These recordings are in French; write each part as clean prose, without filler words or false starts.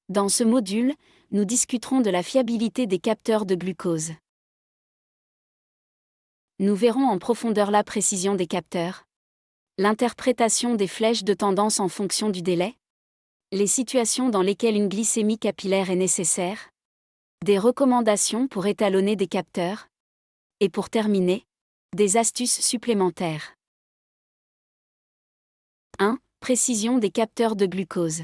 Dans ce module, nous discuterons de la fiabilité des capteurs de glucose. Nous verrons en profondeur la précision des capteurs, l'interprétation des flèches de tendance en fonction du délai, les situations dans lesquelles une glycémie capillaire est nécessaire, des recommandations pour étalonner des capteurs, et pour terminer, des astuces supplémentaires. 1. Précision des capteurs de glucose.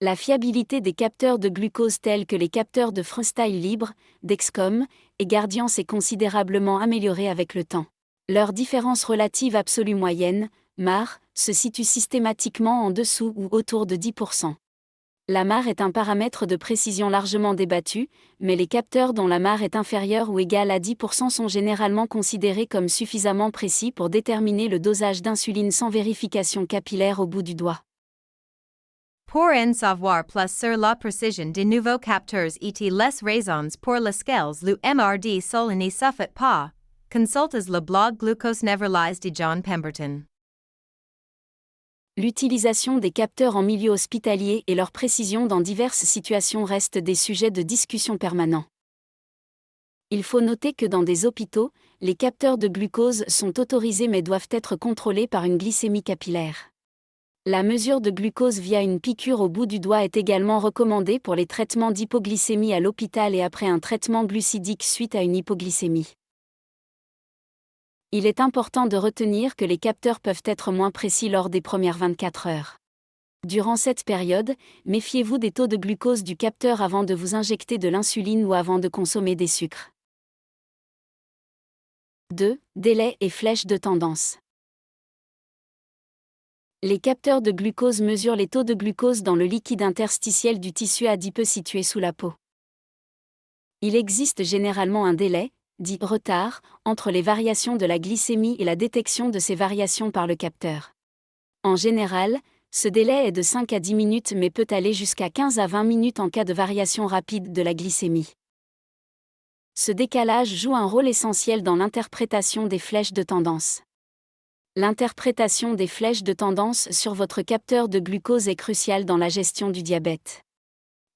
La fiabilité des capteurs de glucose tels que les capteurs de Freestyle Libre, Dexcom et Guardian s'est considérablement améliorée avec le temps. Leur différence relative absolue moyenne, MAR, se situe systématiquement en dessous ou autour de 10%. La MAR est un paramètre de précision largement débattu, mais les capteurs dont la MAR est inférieure ou égale à 10% sont généralement considérés comme suffisamment précis pour déterminer le dosage d'insuline sans vérification capillaire au bout du doigt. Pour en savoir plus sur la précision des nouveaux capteurs et les raisons pour lesquelles le MRD seul ne suffit pas, consultez le blog Glucose Neverlies de John Pemberton. L'utilisation des capteurs en milieu hospitalier et leur précision dans diverses situations restent des sujets de discussion permanents. Il faut noter que dans des hôpitaux, les capteurs de glucose sont autorisés mais doivent être contrôlés par une glycémie capillaire. La mesure de glucose via une piqûre au bout du doigt est également recommandée pour les traitements d'hypoglycémie à l'hôpital et après un traitement glucidique suite à une hypoglycémie. Il est important de retenir que les capteurs peuvent être moins précis lors des premières 24 heures. Durant cette période, méfiez-vous des taux de glucose du capteur avant de vous injecter de l'insuline ou avant de consommer des sucres. 2. Délai et flèches de tendance. Les capteurs de glucose mesurent les taux de glucose dans le liquide interstitiel du tissu adipeux situé sous la peau. Il existe généralement un délai, dit retard, entre les variations de la glycémie et la détection de ces variations par le capteur. En général, ce délai est de 5 à 10 minutes mais peut aller jusqu'à 15 à 20 minutes en cas de variation rapide de la glycémie. Ce décalage joue un rôle essentiel dans l'interprétation des flèches de tendance. L'interprétation des flèches de tendance sur votre capteur de glucose est cruciale dans la gestion du diabète.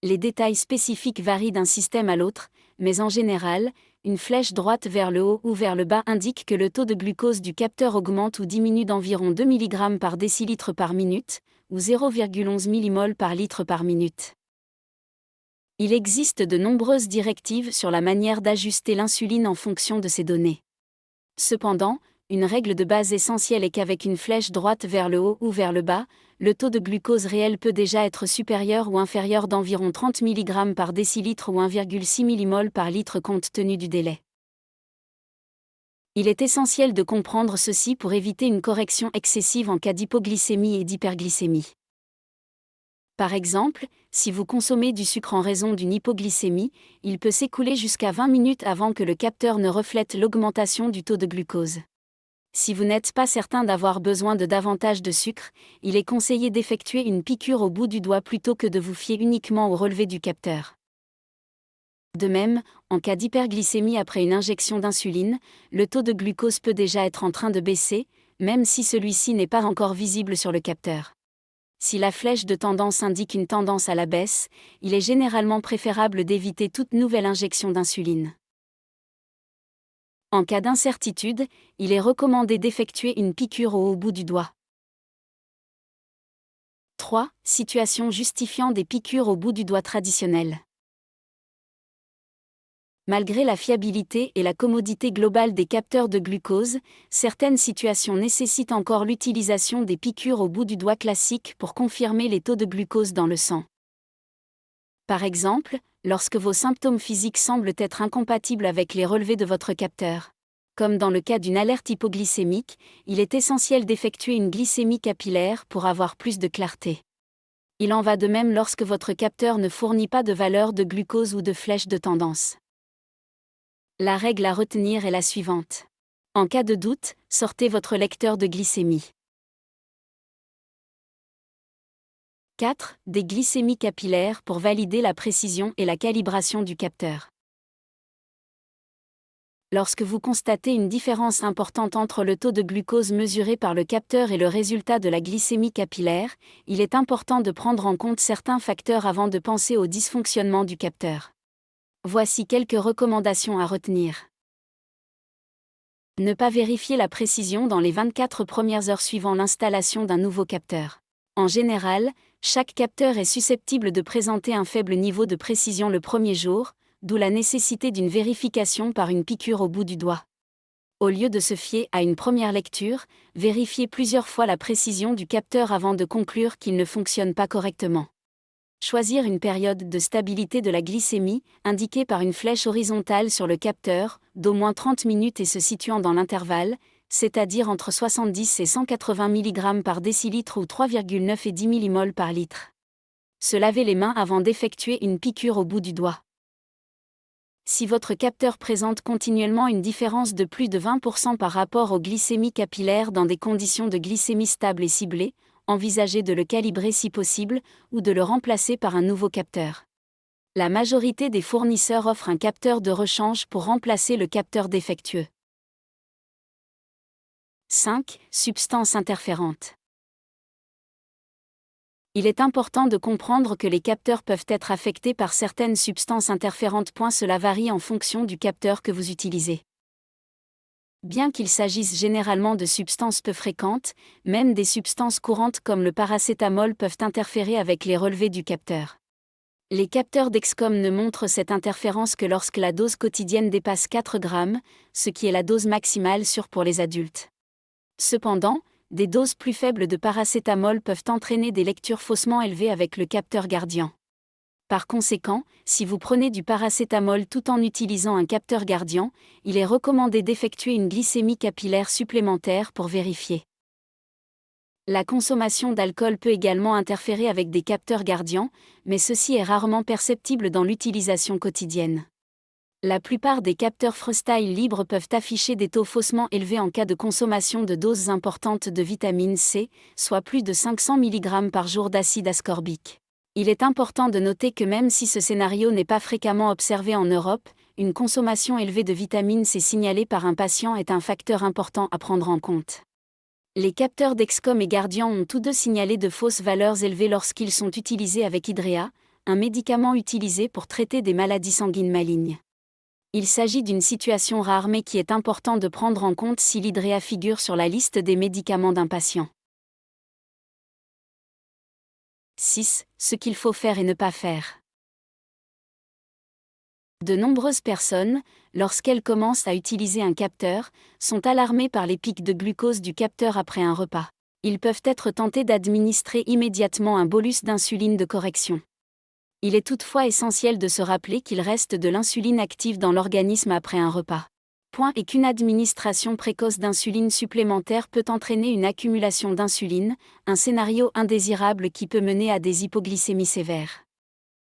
Les détails spécifiques varient d'un système à l'autre, mais en général, une flèche droite vers le haut ou vers le bas indique que le taux de glucose du capteur augmente ou diminue d'environ 2 mg par décilitre par minute, ou 0,11 mmol par litre par minute. Il existe de nombreuses directives sur la manière d'ajuster l'insuline en fonction de ces données. Cependant, une règle de base essentielle est qu'avec une flèche droite vers le haut ou vers le bas, le taux de glucose réel peut déjà être supérieur ou inférieur d'environ 30 mg par décilitre ou 1,6 mmol par litre compte tenu du délai. Il est essentiel de comprendre ceci pour éviter une correction excessive en cas d'hypoglycémie et d'hyperglycémie. Par exemple, si vous consommez du sucre en raison d'une hypoglycémie, il peut s'écouler jusqu'à 20 minutes avant que le capteur ne reflète l'augmentation du taux de glucose. Si vous n'êtes pas certain d'avoir besoin de davantage de sucre, il est conseillé d'effectuer une piqûre au bout du doigt plutôt que de vous fier uniquement au relevé du capteur. De même, en cas d'hyperglycémie après une injection d'insuline, le taux de glucose peut déjà être en train de baisser, même si celui-ci n'est pas encore visible sur le capteur. Si la flèche de tendance indique une tendance à la baisse, il est généralement préférable d'éviter toute nouvelle injection d'insuline. En cas d'incertitude, il est recommandé d'effectuer une piqûre au bout du doigt. 3. Situation justifiant des piqûres au bout du doigt traditionnelles. Malgré la fiabilité et la commodité globale des capteurs de glucose, certaines situations nécessitent encore l'utilisation des piqûres au bout du doigt classiques pour confirmer les taux de glucose dans le sang. Par exemple, lorsque vos symptômes physiques semblent être incompatibles avec les relevés de votre capteur. Comme dans le cas d'une alerte hypoglycémique, il est essentiel d'effectuer une glycémie capillaire pour avoir plus de clarté. Il en va de même lorsque votre capteur ne fournit pas de valeur de glucose ou de flèche de tendance. La règle à retenir est la suivante. En cas de doute, sortez votre lecteur de glycémie. 4. Des glycémies capillaires pour valider la précision et la calibration du capteur. Lorsque vous constatez une différence importante entre le taux de glucose mesuré par le capteur et le résultat de la glycémie capillaire, il est important de prendre en compte certains facteurs avant de penser au dysfonctionnement du capteur. Voici quelques recommandations à retenir. Ne pas vérifier la précision dans les 24 premières heures suivant l'installation d'un nouveau capteur. En général, chaque capteur est susceptible de présenter un faible niveau de précision le premier jour, d'où la nécessité d'une vérification par une piqûre au bout du doigt. Au lieu de se fier à une première lecture, vérifiez plusieurs fois la précision du capteur avant de conclure qu'il ne fonctionne pas correctement. Choisir une période de stabilité de la glycémie, indiquée par une flèche horizontale sur le capteur, d'au moins 30 minutes et se situant dans l'intervalle, c'est-à-dire entre 70 et 180 mg par décilitre ou 3,9 et 10 mmol par litre. Se laver les mains avant d'effectuer une piqûre au bout du doigt. Si votre capteur présente continuellement une différence de plus de 20% par rapport aux glycémies capillaires dans des conditions de glycémie stable et ciblée, envisagez de le calibrer si possible, ou de le remplacer par un nouveau capteur. La majorité des fournisseurs offrent un capteur de rechange pour remplacer le capteur défectueux. 5. Substances interférentes. Il est important de comprendre que les capteurs peuvent être affectés par certaines substances interférentes. Cela varie en fonction du capteur que vous utilisez. Bien qu'il s'agisse généralement de substances peu fréquentes, même des substances courantes comme le paracétamol peuvent interférer avec les relevés du capteur. Les capteurs Dexcom ne montrent cette interférence que lorsque la dose quotidienne dépasse 4 grammes, ce qui est la dose maximale sûre pour les adultes. Cependant, des doses plus faibles de paracétamol peuvent entraîner des lectures faussement élevées avec le capteur gardien. Par conséquent, si vous prenez du paracétamol tout en utilisant un capteur gardien, il est recommandé d'effectuer une glycémie capillaire supplémentaire pour vérifier. La consommation d'alcool peut également interférer avec des capteurs gardiens, mais ceci est rarement perceptible dans l'utilisation quotidienne. La plupart des capteurs Freestyle libres peuvent afficher des taux faussement élevés en cas de consommation de doses importantes de vitamine C, soit plus de 500 mg par jour d'acide ascorbique. Il est important de noter que même si ce scénario n'est pas fréquemment observé en Europe, une consommation élevée de vitamine C signalée par un patient est un facteur important à prendre en compte. Les capteurs Dexcom et Guardian ont tous deux signalé de fausses valeurs élevées lorsqu'ils sont utilisés avec Hydrea, un médicament utilisé pour traiter des maladies sanguines malignes. Il s'agit d'une situation rare mais qui est important de prendre en compte si l'Hydrea figure sur la liste des médicaments d'un patient. 6. Ce qu'il faut faire et ne pas faire. De nombreuses personnes, lorsqu'elles commencent à utiliser un capteur, sont alarmées par les pics de glucose du capteur après un repas. Ils peuvent être tentés d'administrer immédiatement un bolus d'insuline de correction. Il est toutefois essentiel de se rappeler qu'il reste de l'insuline active dans l'organisme après un repas. Et qu'une administration précoce d'insuline supplémentaire peut entraîner une accumulation d'insuline, un scénario indésirable qui peut mener à des hypoglycémies sévères.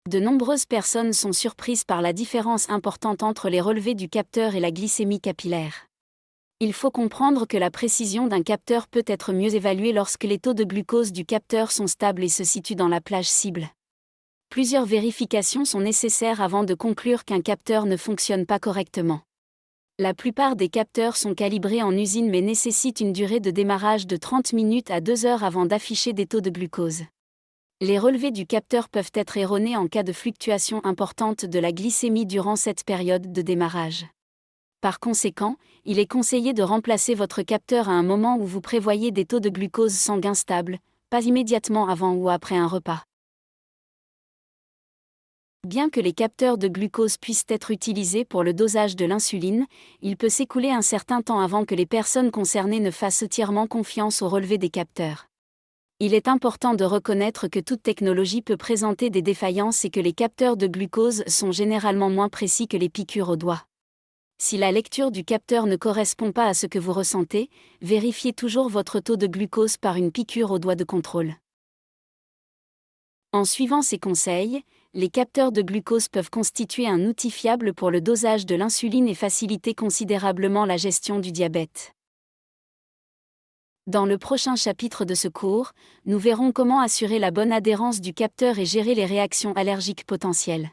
De nombreuses personnes sont surprises par la différence importante entre les relevés du capteur et la glycémie capillaire. Il faut comprendre que la précision d'un capteur peut être mieux évaluée lorsque les taux de glucose du capteur sont stables et se situent dans la plage cible. Plusieurs vérifications sont nécessaires avant de conclure qu'un capteur ne fonctionne pas correctement. La plupart des capteurs sont calibrés en usine mais nécessitent une durée de démarrage de 30 minutes à 2 heures avant d'afficher des taux de glucose. Les relevés du capteur peuvent être erronés en cas de fluctuation importante de la glycémie durant cette période de démarrage. Par conséquent, il est conseillé de remplacer votre capteur à un moment où vous prévoyez des taux de glucose sanguin stables, pas immédiatement avant ou après un repas. Bien que les capteurs de glucose puissent être utilisés pour le dosage de l'insuline, il peut s'écouler un certain temps avant que les personnes concernées ne fassent entièrement confiance au relevé des capteurs. Il est important de reconnaître que toute technologie peut présenter des défaillances et que les capteurs de glucose sont généralement moins précis que les piqûres au doigt. Si la lecture du capteur ne correspond pas à ce que vous ressentez, vérifiez toujours votre taux de glucose par une piqûre au doigt de contrôle. En suivant ces conseils, les capteurs de glucose peuvent constituer un outil fiable pour le dosage de l'insuline et faciliter considérablement la gestion du diabète. Dans le prochain chapitre de ce cours, nous verrons comment assurer la bonne adhérence du capteur et gérer les réactions allergiques potentielles.